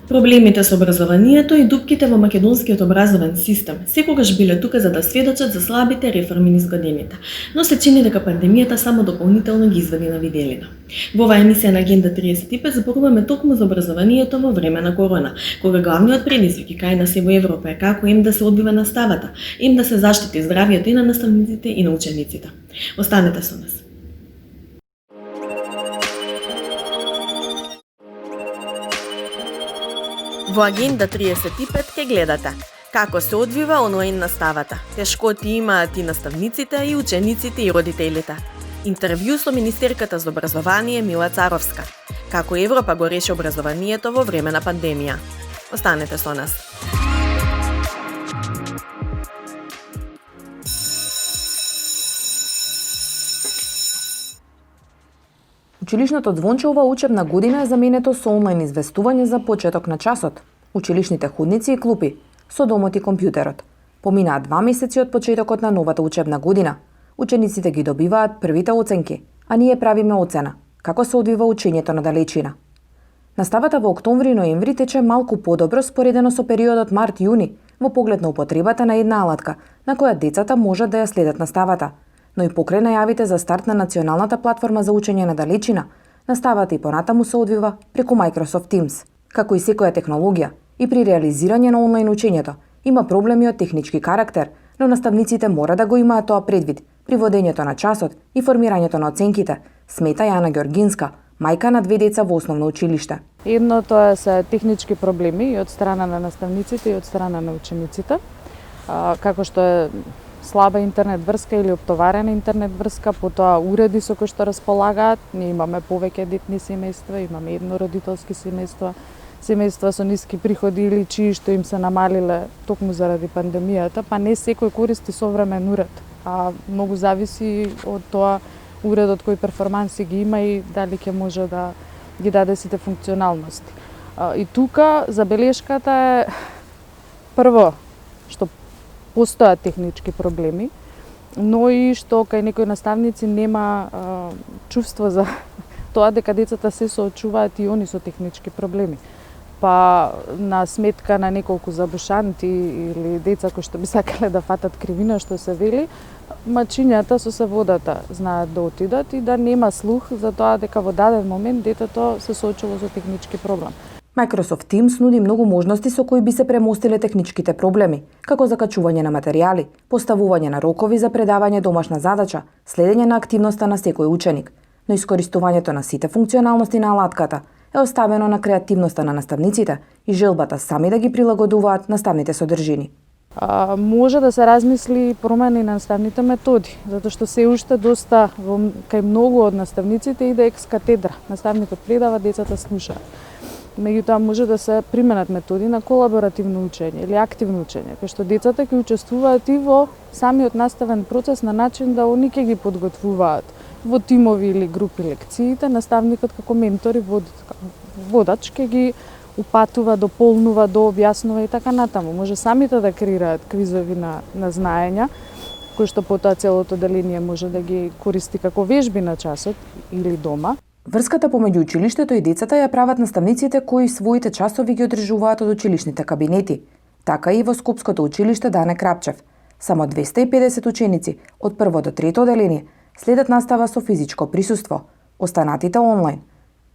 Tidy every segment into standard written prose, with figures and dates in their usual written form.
Проблемите со образованието и дупките во македонскиот образовен систем секогаш биле тука за да сведочат за слабите реформи низ годините, но се чини дека пандемијата само дополнително ги извади на виделина. Во оваа емисија на Агенда 35 зборуваме токму за образованието во време на корона, кога главниот предизвик кај нас и во Европа е како им да се одбива наставата, им да се заштити здравието и на наставниците и на учениците. Останете со нас. Во Агенда 35 ке гледате како се одвива онлайн наставата, тешкоти имаат и наставниците, и учениците, и родителите. Интервју со министерката за образование Мила Царовска. Како Европа го реши образованието во време на пандемија. Останете со нас. Училишното звонче ова учебна година е заменето со онлайн известување за почеток на часот. Училишните ходници и клупи, со домот и компјутерот. Поминаа 2 месеци од почетокот на новата учебна година. Учениците ги добиваат првите оценки, а ние правиме оцена како се одвива учењето на далечина. Наставата во октомври и ноември тече малку подобро споредено со периодот март-јуни во поглед на употребата на една алатка на која децата можат да ја следат наставата. Но и покрај најавите за старт на националната платформа за учење на далечина, наставата и понатаму се одвива преку Microsoft Teams. Како и секоја технологија, и при реализирање на онлайн учењето има проблеми од технички карактер, но наставниците мора да го имаат тоа предвид при водењето на часот и формирањето на оценките, смета Јана Ѓоргинска, мајка на 2 деца во основно училиште. Едното се технички проблеми и од страна на наставниците и од страна на учениците, како што е слаба интернет врска или оптоварена интернет врска, потоа уреди со кои што располагаат. Ние имаме повеќе детни семејства, имаме еднородителски семејства, семејства со ниски приходи или чии што им се намалиле токму заради пандемијата, па не секој користи современ уред, а многу зависи од тоа уредот кој перформанси ги има и дали ќе може да ги даде сите функционалности. И тука забелешката е прво што постојат технички проблеми, но и што кај некои наставници нема чувство за тоа дека децата се соочуваат и они со технички проблеми. Па на сметка на неколку забушанти или деца кои што би сакале да фатат кривина што се вели, мачињата со се водата знаат да отидат и да нема слух за тоа дека во даден момент детето се соочува со технички проблем. Microsoft Teams нуди многу можности со кои би се премостиле техничките проблеми, како закачување на материјали, поставување на рокови за предавање домашна задача, следење на активноста на секој ученик, но искористувањето на сите функционалности на алатката е оставено на креативноста на наставниците и желбата сами да ги прилагодуваат наставните содржини. Може да се размисли промени на наставните методи, затоа што се уште доста кај многу од наставниците иде екс катедра. Наставникот предава, децата слушаат. Меѓутоа може да се применат методи на колаборативно учење или активно учење, кај што децата ќе учествуваат и во самиот наставен процес на начин да они ќе ги подготвуваат во тимови или групи лекциите, наставникот како ментор и водач ќе ги упатува, дополнува, дообјаснува и така натаму. Може самите да креираат квизови на знаења, кои што потоа целото деление може да ги користи како вежби на часот или дома. Врската помеѓу училиштето и децата ја прават наставниците кои своите часови ги одржуваат од училишните кабинети. Така и во Скопското училиште Дане Крапчев. Само 250 ученици од прво до трето оделение следат настава со физичко присуство, останатите онлайн.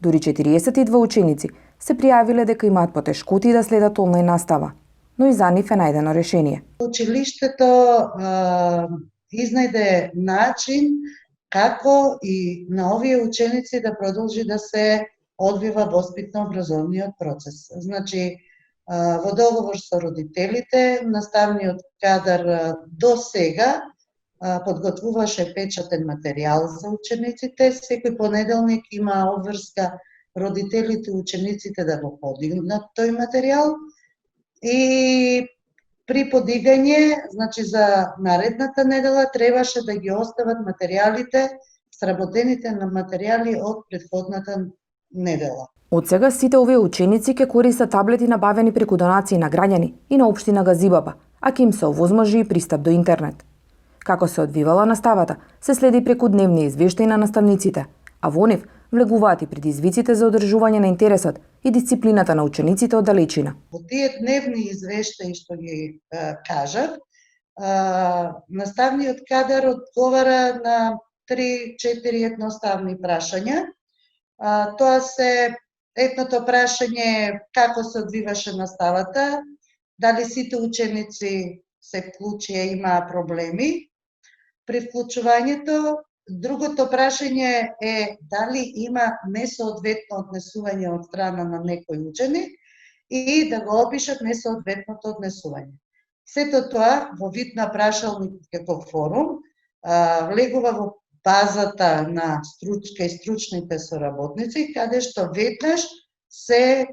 Дури 42 ученици се пријавиле дека имаат потешкоти да следат онлайн настава, но и за нив е најдено решение. Училиштето изнајде начин како и на овие ученици да продолжи да се одвива воспитно-образовниот процес. Значи, во договор со родителите, наставниот кадар до сега подготвуваше печатен материјал за учениците. Секој понеделник има обврска родителите и учениците да го подигнат тој материјал и при подигање, значи за наредната недела, требаше да ги остават материјалите, сработените на материјали од претходната недела. Од сега сите овие ученици ќе користат таблети набавени преку донации на граѓани и на општина Газибаба, а ќе им се овозможи и пристап до интернет. Како се одвивала наставата, се следи преку дневни извештаи на наставниците, а во нив влегуваат и предизвиците за одржување на интересот и дисциплината на учениците од далечина. Во тие дневни извештаи што ги кажав, наставниот кадар одговара на 3-4 едноставни прашања. Тоа се едното прашање е како се одвиваше наставата, дали сите ученици се вклучија, имаа проблеми при вклучувањето. Другото прашање е дали има несоодветно однесување од страна на некој ученик и да го опишат несоодветното однесување. Сето тоа во вид на прашалник како форум влегува во базата на стручните соработници, каде што веднаш се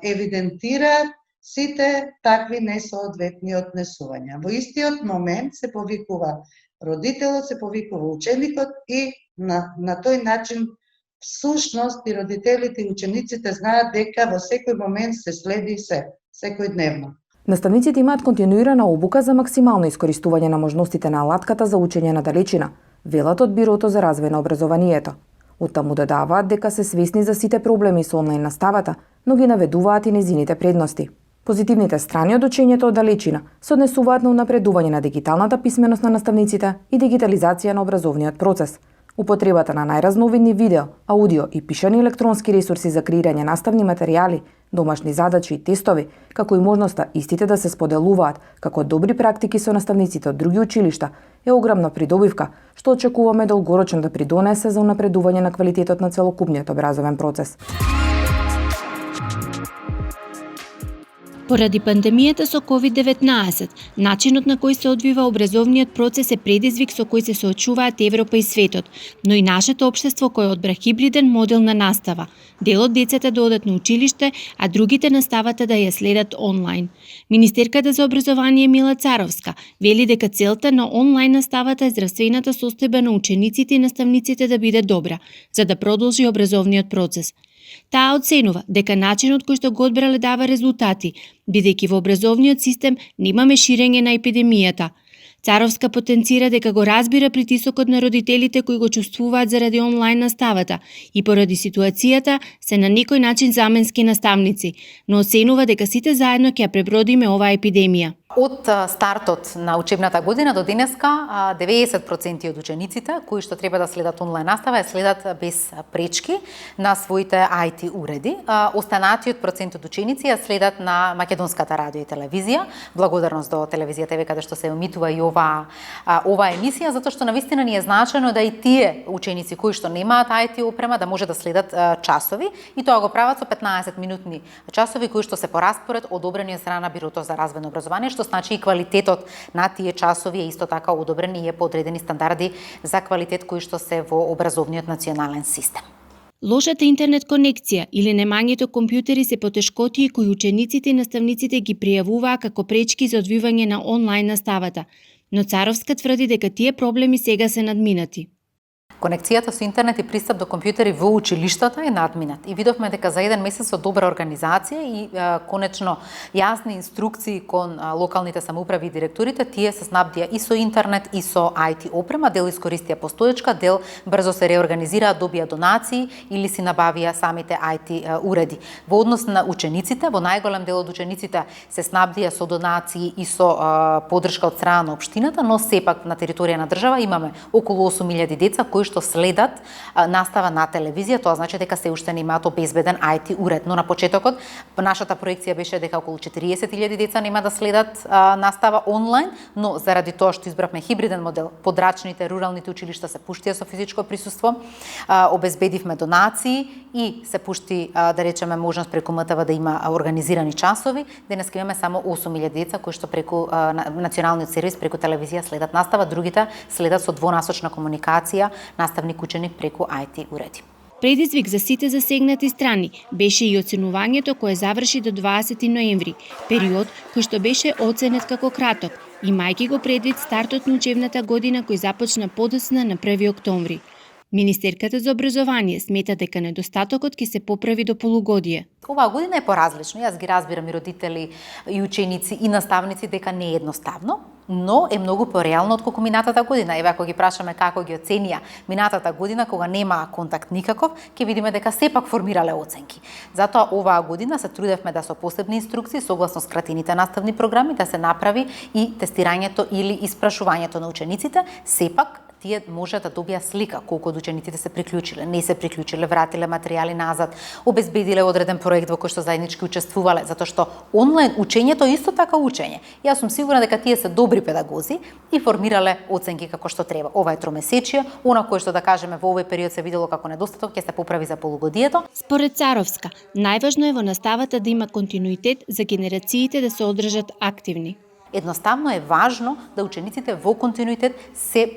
евидентира сите такви несоодветни однесувања. Во истиот момент се повикува родителот, се повикува ученикот и на тој начин всушност и родителите и учениците знаат дека во секој момент се следи секојдневно. Наставниците имаат континуирана обука за максимално искористување на можностите на алатката за учење на далечина, велат од Бирото за развој на образованието. Оттаму додаваат дека се свесни за сите проблеми со онлайн наставата, но ги наведуваат и незините предности. Позитивните страни од учењето од далечина се однесуваат на унапредување на дигиталната писменост на наставниците и дигитализација на образовниот процес, употребата на најразновидни видео, аудио и пишани електронски ресурси за креирање наставни материјали, домашни задачи и тестови, како и можноста истите да се споделуваат како добри практики со наставниците од други училишта, е огромна придобивка, што очекуваме долгорочно да придонесе за унапредување на квалитетот на целокупниот образовен процес. Поради пандемијата со COVID-19, начинот на кој се одвива образовниот процес е предизвик со кој се соочуваат Европа и светот, но и нашето општество кое одбра хибриден модел на настава. Дел од децата да одат на училиште, а другите наставата да ја следат онлайн. Министерката за образование Мила Царовска вели дека целта на онлайн наставата е здравствената состојба на учениците и наставниците да биде добра, за да продолжи образовниот процес. Таа оценува дека начинот кој што го одбрале дава резултати, бидејќи во образовниот систем немаме ширење на епидемијата. Царовска потенцира дека го разбира притисокот на родителите кои го чувствуваат заради онлайн наставата и поради ситуацијата се на некој начин заменски наставници, но оценува дека сите заедно ќе ја пребродиме оваа епидемија. Од стартот на учебната година до денеска 90% од учениците кои што треба да следат онлайн настава ја следат без пречки на своите IT уреди. Останатиот процент од ученици ја следат на македонската радио и телевизија. Благодарност до телевизија ТВ каде што се емитува и ова емисија, затоа што навистина ни е значено да и тие ученици кои што немаат IT опрема да може да следат часови и тоа го прават со 15 минутни часови кои што се по распоред одобрени од страна на Бирото за развој на образование, што значи и квалитетот на тие часови е исто така одобрен и е по одредени стандарди за квалитет кои што се во образовниот национален систем. Лошата интернет конекција или немањето компјутери се потешкотии кои учениците и наставниците ги пријавуваа како пречки за одвивање на онлайн наставата, но Царовска тврди дека тие проблеми сега се надминати. Конекцијата со интернет и пристап до компјутери во училиштата е надминат. И видовме дека за еден месец со добра организација и конечно јасни инструкции кон локалните самоуправи и директорите, тие се снабдија и со интернет и со IT опрема, дел искористија постоечка, дел брзо се реорганизираа, добија донации или си набавија самите IT уреди. Во однос на учениците, во најголем дел од учениците се снабдија со донации и со поддршка од страна на општината, но сепак на територија на држава имаме околу 8000 деца кои што следат настава на телевизија, тоа значи дека се уште немаат обезбеден IT уред. Но на почетокот нашата проекција беше дека околу 40.000 деца нема да следат настава онлайн, но заради тоа што избравме хибриден модел, подрачните, руралните училишта се пуштија со физичко присуство, обезбедивме донации и се пушти, да речеме, можност преку МТВ да има организирани часови. Денес имаме само 8.000 деца кои што преку националниот сервис, преку телевизија следат настава, другите следат со двонасочна комуникација наставник-ученик преку IT уреди. Предизвик за сите засегнати страни беше и оценувањето кое заврши до 20 ноември, период кој што беше оценет како краток, имајќи го предвид стартот на учебната година кој започна подоцна на 1 октомври. Министерката за образование смета дека недостатокот ќе се поправи до полугодие. Оваа година е поразлично. Јас ги разбирам и родители, и ученици, и наставници дека не е едноставно, но е многу пореално отколку минатата година. Еве ако ги прашаме како ги оценија минатата година кога нема контакт никаков, ќе видиме дека сепак формирале оценки. Затоа оваа година се трудевме да со посебни инструкции согласно скратените наставни програми да се направи и тестирањето или испрашувањето на учениците, сепак тие може да добија слика колку од учениците се приклучиле, не се приклучиле, вратиле материјали назад, обезбедиле одреден проект во кој што заеднички учествувале, затоа што онлайн учењето е исто така учење. Јас сум сигурна дека тие се добри педагози и формирале оценки како што треба. Ова е тромесечие, она кое што да кажеме во овој период се видело како недостаток ќе се поправи за полугодието. Според Царовска, најважно е во наставата да има континуитет за генерациите да се одржат активни. Едноставно е важно да учениците во континуитет се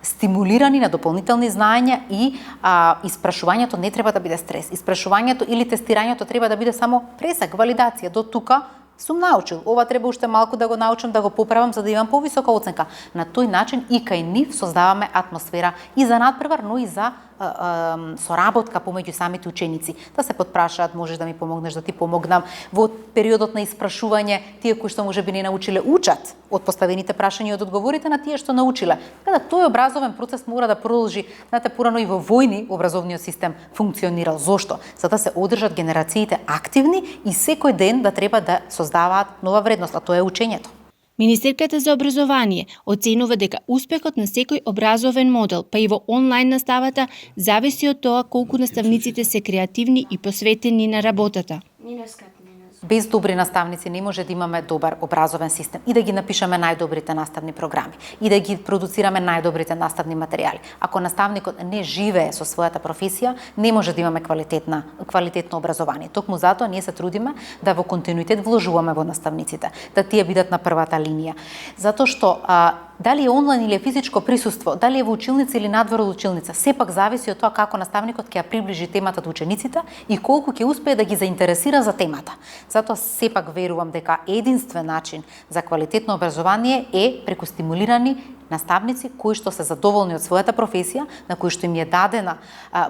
стимулирани на дополнителни знаења и испрашувањето не треба да биде стрес. Испрашувањето или тестирањето треба да биде само пресек, валидација. До тука сум научил, ова треба уште малку да го научам, да го поправам за да имам повисока оценка. На тој начин и кај нив создаваме атмосфера и за надпревар, но и за соработка помеѓу самите ученици. Да се подпрашаат, можеш да ми помогнеш, да ти помогнам. Во периодот на испрашување, тие кои што можеби не научиле учат од поставените прашања и од одговорите на тие што научиле. Када тој образовен процес мора да продолжи, знаете, порано и во војни образовниот систем функционирал. Зошто? За да се одржат генерациите активни и секој ден да треба да создаваат нова вредност, а тоа е учењето. Министерката за образование оценува дека успехот на секој образовен модел, па и во онлайн наставата, зависи од тоа колку наставниците се креативни и посветени на работата. Без добри наставници не може да имаме добар образовен систем и да ги напишеме најдобрите наставни програми и да ги продуцираме најдобрите наставни материјали. Ако наставникот не живее со својата професија, не може да имаме квалитетно образование. Токму затоа ние се трудиме да во континуитет вложуваме во наставниците, да тие бидат на првата линија. Затоа што дали е онлайн или е физичко присуство, дали е во училница или надвор од училница, сепак зависи од тоа како наставникот ќе ја приближи темата до учениците и колку ќе успее да ги заинтересира за темата. Затоа сепак верувам дека единствен начин за квалитетно образование е преку стимулирани наставници кои што се задоволни од својата професија, на кои што им е дадена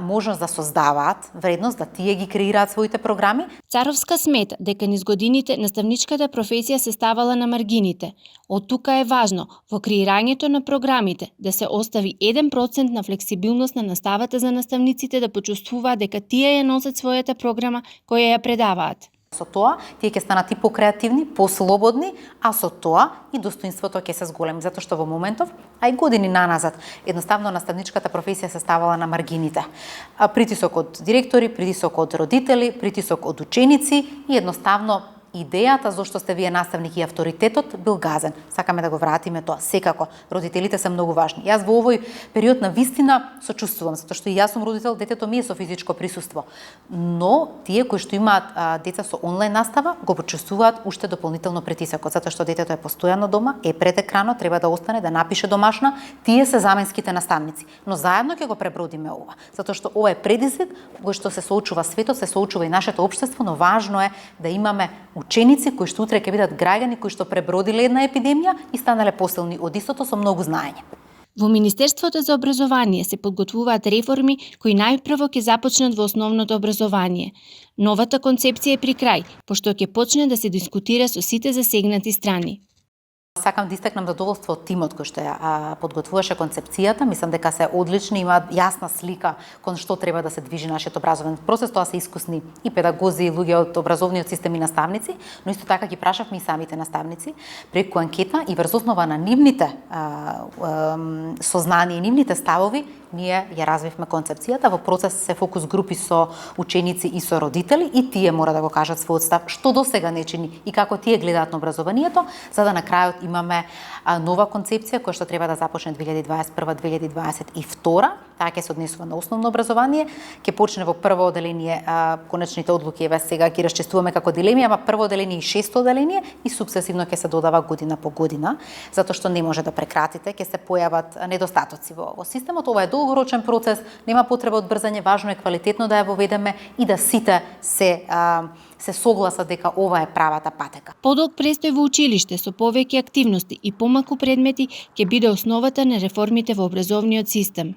можност да создаваат вредност, да тие ги креираат своите програми. Царовска смета дека низ годините наставничката професија се ставала на маргините. Од тука е важно во креирањето на програмите да се остави 1% на флексибилност на наставата за наставниците да почувствуваат дека тие ја носат својата програма која ја предаваат. Со тоа, тие ќе станат и покреативни, послободни, а со тоа и достоинството ќе се зголеми, затоа што во моментов, а и години наназад, едноставно наставничката професија се ставала на маргините. Притисок од директори, притисок од родители, притисок од ученици и едноставно идејата зошто сте вие наставник и авторитетот бил газен. Сакаме да го вратиме тоа. Секако, родителите се многу важни. Јас во овој период на вистина сочувствувам, затоа што и јас сум родител, детето ми е со физичко присуство. Но тие кои што имаат деца со онлайн настава, го почувствуваат уште дополнително притисокот, затоа што детето е постојано дома, е пред екранот, треба да остане, да напише домашна. Тие се заменските наставници. Но заедно ќе го пребродиме ова, затоа што ова е предизвик кој што се соочува светот, се соочува и нашето општество, но важно е да имаме ученици кои што утре ќе бидат граѓани кои што пребродиле една епидемија и станале посилни од истото со многу знаење. Во Министерството за образование се подготвуваат реформи кои најпрво ќе започнат во основното образование. Новата концепција е при крај, пошто ќе почне да се дискутира со сите засегнати страни. Сакам да истакнам задоволство од тимот кој што ја подготвуваше концепцијата. Мислам дека се одлични, имаат јасна слика кон што треба да се движи нашиот образовен процес. Тоа се искусни и педагози, и луѓе од образовниот систем и наставници, но исто така ги прашавме и самите наставници преку анкета и врз основа на нивните сознанија и нивните ставови, ние ја развивме концепцијата. Во процес се фокус групи со ученици и со родители и тие мора да го кажат својот став што досега не чини и како тие гледаат на образованието, за да на крајот имаме нова концепција која што треба да започне 2021-2022. Таа ќе се однесува на основно образование, ќе почне во прво оделение, конечните одлуки еве сега ги расчистуваме како дилеми, ама прво оделение и шесто оделение и сукцесивно ќе се додава година по година, затоа што не може да прекратите, ќе се појават недостатоци во системот. Ова е долгорочен процес, нема потреба од брзање, важно е квалитетно да ја воведеме и да сите се согласат дека ова е правата патека. Подолг престој во училиште со повеќе активности и помалку предмети ќе биде основата на реформите во образовниот систем.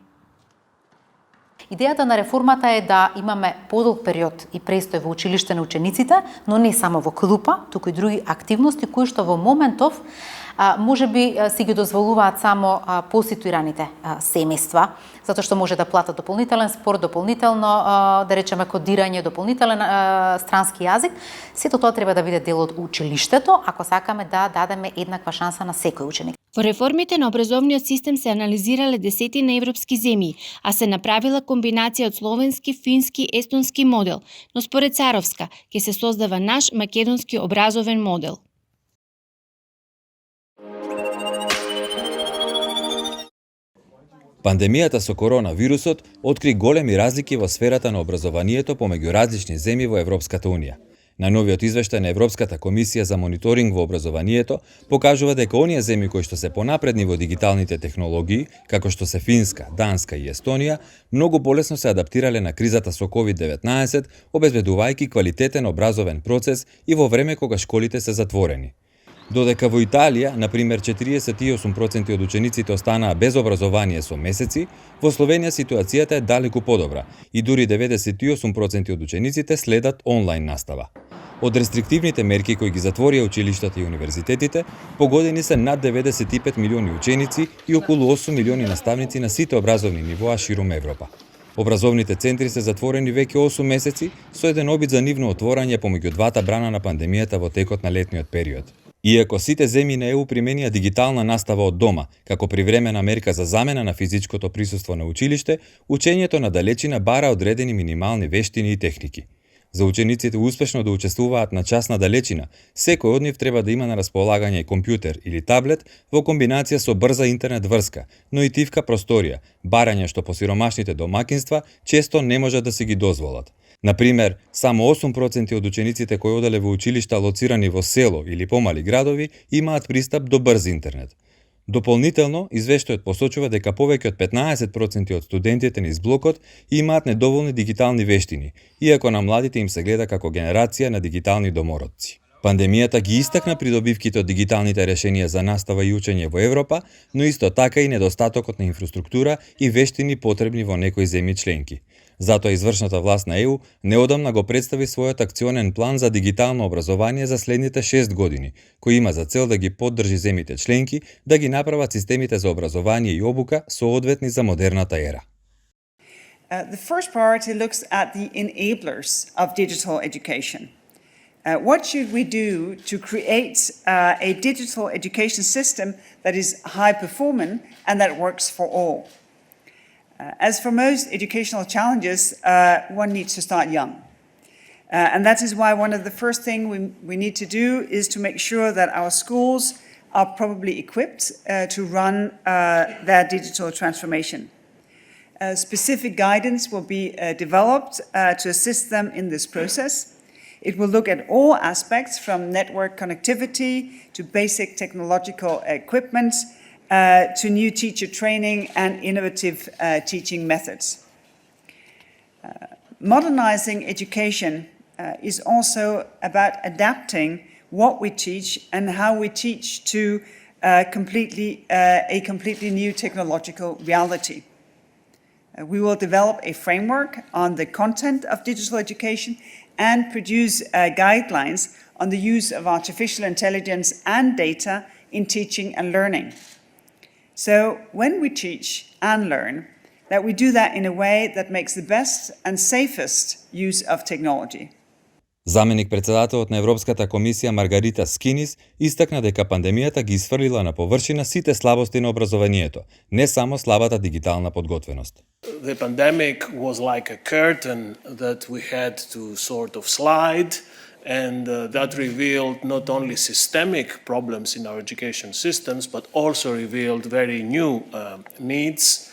Идејата на реформата е да имаме подолг период и престој во училиште на учениците, но не само во клупа, туку и други активности кои што во моментов може би си ги дозволуваат само поситуираните семејства, затоа што може да платат дополнителен спорт, дополнително, да речеме, кодирање, дополнителен странски јазик. Сето тоа треба да биде дел од училиштето, ако сакаме да дадеме еднаква шанса на секој ученик. Во реформите на образовниот систем се анализирале десетина европски земји, а се направила комбинација од словенски, фински, естонски модел, но според Царовска ќе се создава наш македонски образовен модел. Пандемијата со коронавирусот откри големи разлики во сферата на образованието помеѓу различни земји во Европската Унија. Најновиот извештај на Европската комисија за мониторинг во образованието покажува дека оние земји кои што се понапредни во дигиталните технологии, како што се Финска, Данска и Естонија, многу полесно се адаптирале на кризата со COVID-19, обезбедувајќи квалитетен образовен процес и во време кога школите се затворени. Додека во Италија, например, 48% од учениците останаа без образование со месеци, во Словенија ситуацијата е далеку подобра и дури 98% од учениците следат онлайн настава. Од рестриктивните мерки кои ги затворија училиштата и универзитетите, погодени се над 95 милиони ученици и околу 8 милиони наставници на сите образовни нивоа ширум Европа. Образовните центри се затворени веќе 8 месеци со еден обид за нивно отворање помеѓу двата брана на пандемијата во текот на летниот период. Иако сите земји на ЕУ применија дигитална настава од дома, како привремена мерка за замена на физичкото присуство на училиште, учењето на далечина бара одредени минимални вештини и техники. За учениците успешно да учествуваат на час на далечина, секој од нив треба да има на располагање компјутер или таблет во комбинација со брза интернет врска, но и тивка просторија, барање што посиромашните домакинства често не можат да си ги дозволат. Например, само 8% од учениците кои оделе во училишта лоцирани во село или помали градови имаат пристап до брз интернет. Дополнително, извештајот посочува дека повеќе од 15% од студентите низ блокот имаат недоволни дигитални вештини, иако на младите им се гледа како генерација на дигитални домородци. Пандемијата ги истакна придобивките од дигиталните решенија за настава и учење во Европа, но исто така и недостатокот на инфраструктура и вештини потребни во некои земји членки. Затоа извршната власт на ЕУ неодамна го представи својот акционен план за дигитално образование за следните 6 години, кој има за цел да ги поддржи земјите членки да ги направат системите за образование и обука соодветни за модерната ера. The first priority looks at the enablers of digital education. What should we do to create a digital education system that is high performing and that works for all? As for most educational challenges, one needs to start young. And that is why one of the first things we need to do is to make sure that our schools are probably equipped to run their digital transformation. Specific guidance will be developed to assist them in this process. It will look at all aspects from network connectivity to basic technological equipment to new teacher training and innovative teaching methods. Modernizing education is also about adapting what we teach and how we teach to a completely new technological reality. We will develop a framework on the content of digital education and produce guidelines on the use of artificial intelligence and data in teaching and learning. So when we teach and learn, that we do that in a way that makes the best and safest use of technology. Заменик председателот на Европската комисија Маргарита Скинис истакна дека пандемијата ги исфрлила на површина сите слабости на образованието, не само слабата дигитална подготвеност. The pandemic was like a curtain that we had to sort of slide, and that revealed not only systemic problems in our education systems, but also revealed very new needs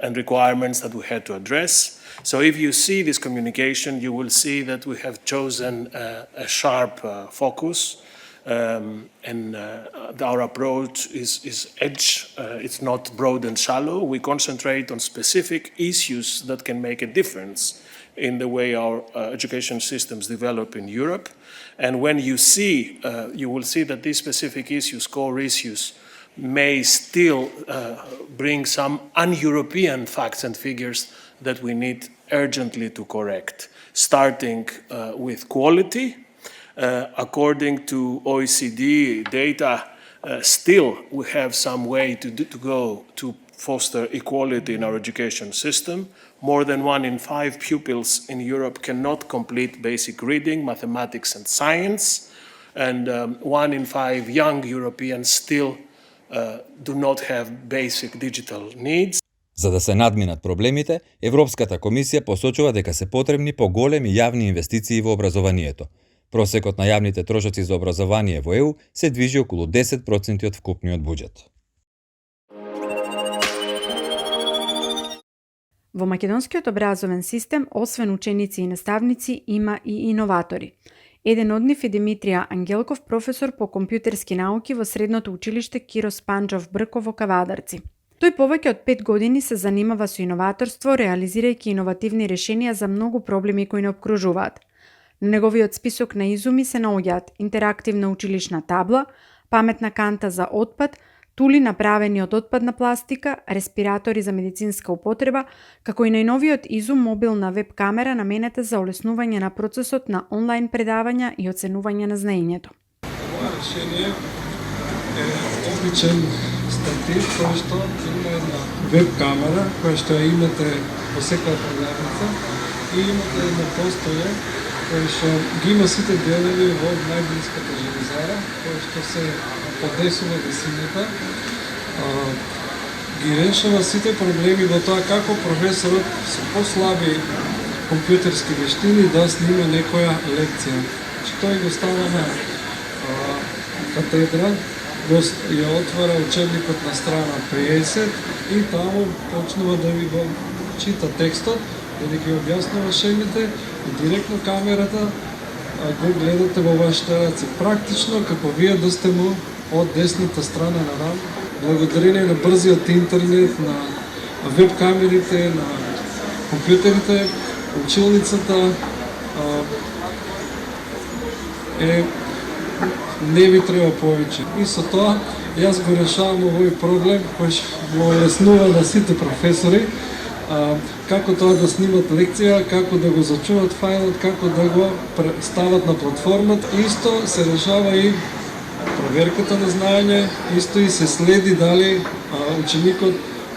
and requirements that we had to address. So if you see this communication, you will see that we have chosen a sharp focus, and our approach is edge. It's not broad and shallow. We concentrate on specific issues that can make a difference in the way our education systems develop in Europe. And when you see, you will see that these specific issues, core issues, may still bring some un-European facts and figures that we need urgently to correct, starting with quality. According to OECD data, still we have some way to go to foster equality in our education system. More than 1 in 5 pupils in Europe cannot complete basic reading, mathematics and science, and 1 in 5 young Europeans still do not have basic digital needs. За да се надминат проблемите, Европската комисија посочува дека се потребни поголеми јавни инвестиции во образованието. Просекот на јавните трошоци за образование во ЕУ се движи околу 10% од вкупниот буџет. Во македонскиот образовен систем, освен ученици и наставници, има и иноватори. Еден од нив е Димитрија Ангелков, професор по компјутерски науки во Средното училиште Киро Спанџов Брко во Кавадарци. Тој повеќе од 5 години се занимава со иноваторство, реализирајќи иновативни решенија за многу проблеми кои не обкружуваат. На неговиот список на изуми се наоѓаат интерактивна училишна табла, паметна канта за отпад, тули направени од отпадна пластика, респиратори за медицинска употреба, како и најновиот изум мобилна веб камера наменета за олеснување на процесот на онлайн предавања и оценување на знаењето. Ова решение е одличен статив кој што има една веб камера која што ја имате во секоја програмица и имате едно постоје кој што ги има сите делови во најблиската железара, кој што се подесува висината, ги решава сите проблеми во тоа како професорот со послаби компјутерски вештини да снима некоја лекција. Тој го става на катедра, ја отвара учебникот на страна 50 и таму почнува да ви го чита текстот, да ви ги објаснува шемите и директно камерата го гледате во вашите раци. Практично, како вие да сте му од десната страна на рам, благодарение на брзиот интернет, на веб камерите, на компјутерите, училницата не ви треба повеќе. И со тоа, јас го решавам овој проблем кој го олеснува на сите професори, како тоа да снимат лекција, како да го зачуват фајлот, како да го стават на платформата. Исто се решава и проверката на знаење, исто и се следи дали ученикот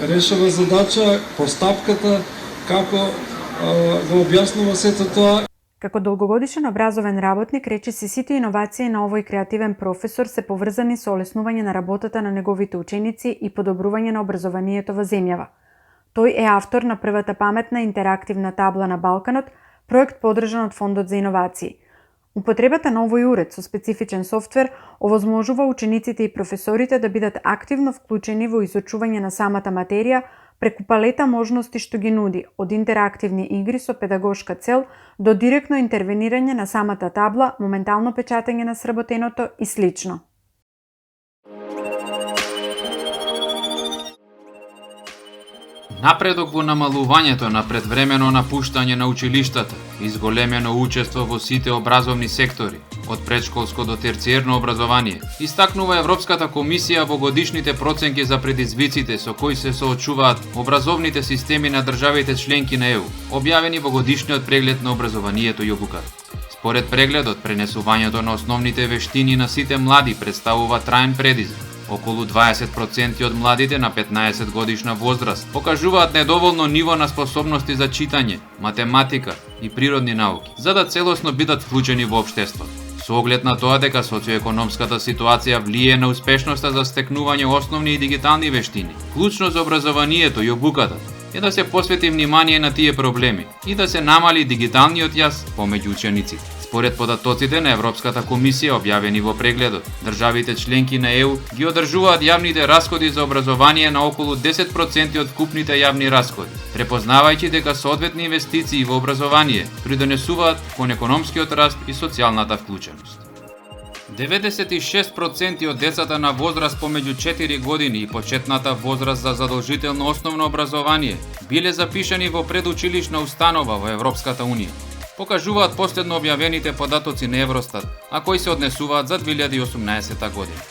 решава задача, постапката, како го објаснува сето тоа. Како долгогодишен образовен работник, речиси сите иновации на овој креативен професор се поврзани со олеснување на работата на неговите ученици и подобрување на образованието во земјава. Тој е автор на првата паметна интерактивна табла на Балканот, проект поддржан од Фондот за иновации. Употребата на овој уред со специфичен софтвер овозможува учениците и професорите да бидат активно вклучени во изучување на самата материја преку палета можности што ги нуди, од интерактивни игри со педагошка цел до директно интервенирање на самата табла, моментално печатање на сработеното и слично. Напредок во намалувањето на предвремено напуштање на училиштата, изголемено учество во сите образовни сектори, од предшколско до терциерно образование, истакнува Европската комисија во годишните проценки за предизвиците со кои се соочуваат образовните системи на државите членки на ЕУ, објавени во годишниот преглед на образованието и обуката. Според прегледот, пренесувањето на основните вештини на сите млади представува траен предизвик. Околу 20% од младите на 15 годишна возраст покажуваат недоволно ниво на способности за читање, математика и природни науки, за да целосно бидат вклучени во општеството. Со оглед на тоа дека социоекономската ситуација влие на успешноста за стекнување основни и дигитални вештини, клучно за образованието и обуката е да се посвети внимание на тие проблеми и да се намали дигиталниот јаз помеѓу учениците. Според податоците на Европската комисија објавени во прегледот, државите членки на ЕУ ги одржуваат јавните расходи за образование на околу 10% од вкупните јавни расходи, препознавајќи дека соодветни инвестиции во образование придонесуваат кон економскиот раст и социјалната вклученост. 96% од децата на возраст помеѓу 4 години и почетната возраст за задолжително основно образование биле запишани во предучилишна установа во Европската унија, покажуваат последно објавените податоци на Евростат, а кои се однесуваат за 2018 година.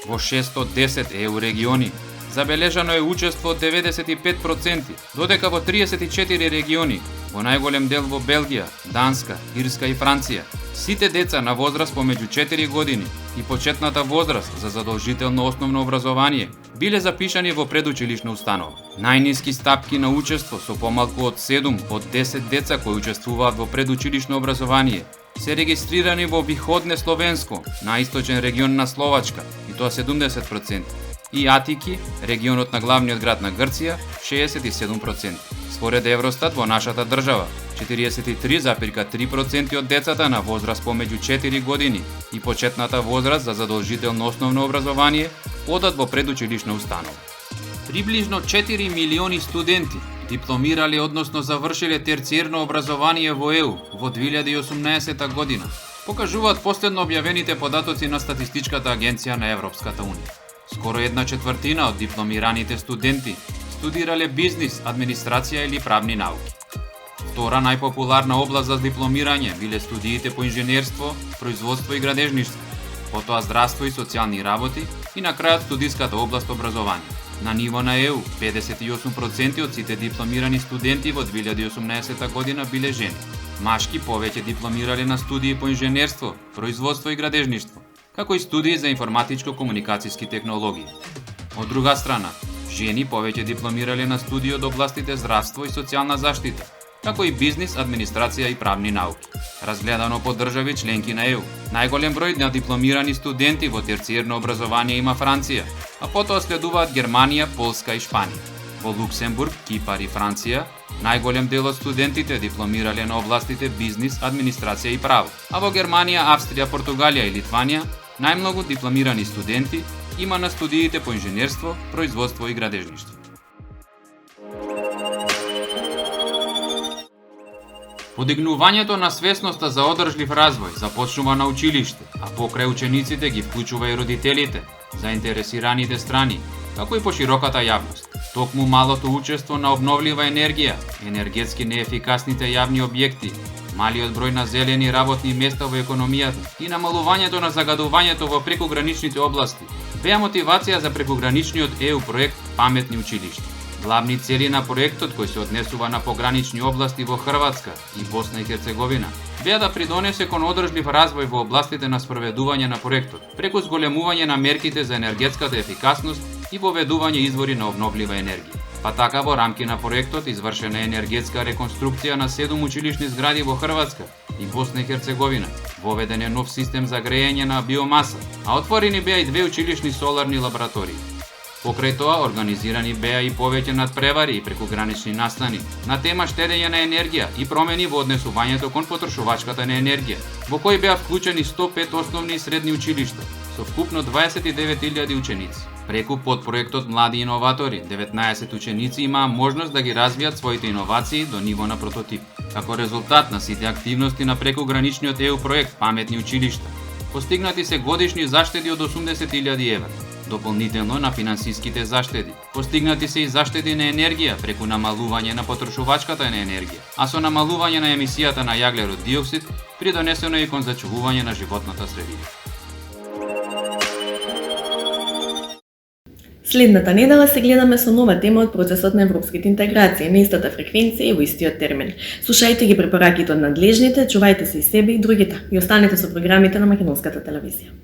Во 610 ЕУ региони, Забележано е учество од 95%, додека во 34 региони, во најголем дел во Белгија, Данска, Ирска и Франција, сите деца на возраст помеѓу 4 години и почетната возраст за задолжително основно образование биле запишани во предучилишна установа. Најниски стапки на учество со помалку од 7 од 10 деца кои учествуваат во предучилишно образование се регистрирани во Виходне Словенско, наисточен регион на Словачка, и тоа 70%, и Атики, регионот на главниот град на Грција, 67%. Според Евростат во нашата држава, 43,3% од децата на возраст помеѓу 4 години и почетната возраст за задолжително основно образование одат во предучилишна установа. Приближно 4 милиони студенти дипломирале, односно завршиле терциерно образование во ЕУ во 2018 година, покажуваат последно објавените податоци на Статистичката агенција на Европската унија. Скоро 1/4 од дипломираните студенти студирале бизнис, администрација или правни науки. Втора најпопуларна област за дипломирање биле студиите по инженерство, производство и градежништво, потоа здравство и социјални работи и на крајот студиската област образование. На ниво на ЕУ, 58% од сите дипломирани студенти во 2018 година биле жени. Машки повеќе дипломирале на студии по инженерство, производство и градежништво, како и студии за информатичко-комуникацијски технологии. Од друга страна, жени повеќе дипломирале на студии од областите здравство и социјална заштита, како и бизнис, администрација и правни науки. Разгледано по држави членки на ЕУ, најголем број на дипломирани студенти во терциерно образование има Франција, а потоа следуваат Германија, Полска и Шпанија. Во Луксембург, Кипар и Франција, најголем дел од студентите дипломирале на областите бизнис, администрација и право, а во Германија, Австрија, Португалија и Литванија, најмногу дипломирани студенти има на студиите по инженерство, производство и градежништво. Подигнувањето на свесноста за одржлив развој започнува на училиште, а покрај учениците ги вклучува и родителите, заинтересираните страни, како и пошироката јавност. Токму малото учество на обновлива енергија, енергетски неефикасните јавни објекти, малиот број на зелени работни места во економијата и намалувањето на загадувањето во прекограничните области беа мотивација за прекограничниот ЕУ проект Паметни училишта. Главни цели на проектот, кој се однесува на погранични области во Хрватска и Босна и Херцеговина, беа да придонесе кон одржлив развој во областите на спроведување на проектот, преку зголемување на мерките за енергетската ефикасност и воведување извори на обновлива енергија. Па така во рамки на проектот извршена енергетска реконструкција на 7 училишни згради во Хрватска и Босна и Херцеговина, воведен е нов систем за грејење на биомаса, а отворени беа и 2 училишни соларни лаборатории. Покрај тоа, организирани беа и повеќе надпревари и прекогранични настани на тема штедење на енергија и промени во однесувањето кон потрошувачката на енергија, во кои беа вклучени 105 основни и средни училишта, со вкупно 29.000 ученици. Преку подпроектот Млади иноватори, 19 ученици имаа можност да ги развијат своите иновации до ниво на прототип. Како резултат на сите активности на прекограничниот ЕУ проект Паметни училишта, постигнати се годишни заштеди од 80.000 евра. Дополнително на финансиските заштеди, постигнати се и заштеди на енергија преку намалување на потрошувачката на енергија, а со намалување на емисијата на јаглерод диоксид придонесено и кон зачувување на животната средина. Следната недела се гледаме со нова тема од процесот на европските интеграции, на истата фреквенција и во истиот термин. Слушајте ги препораките од надлежните, чувајте се и себе и другите и останете со програмите на Македонската телевизија.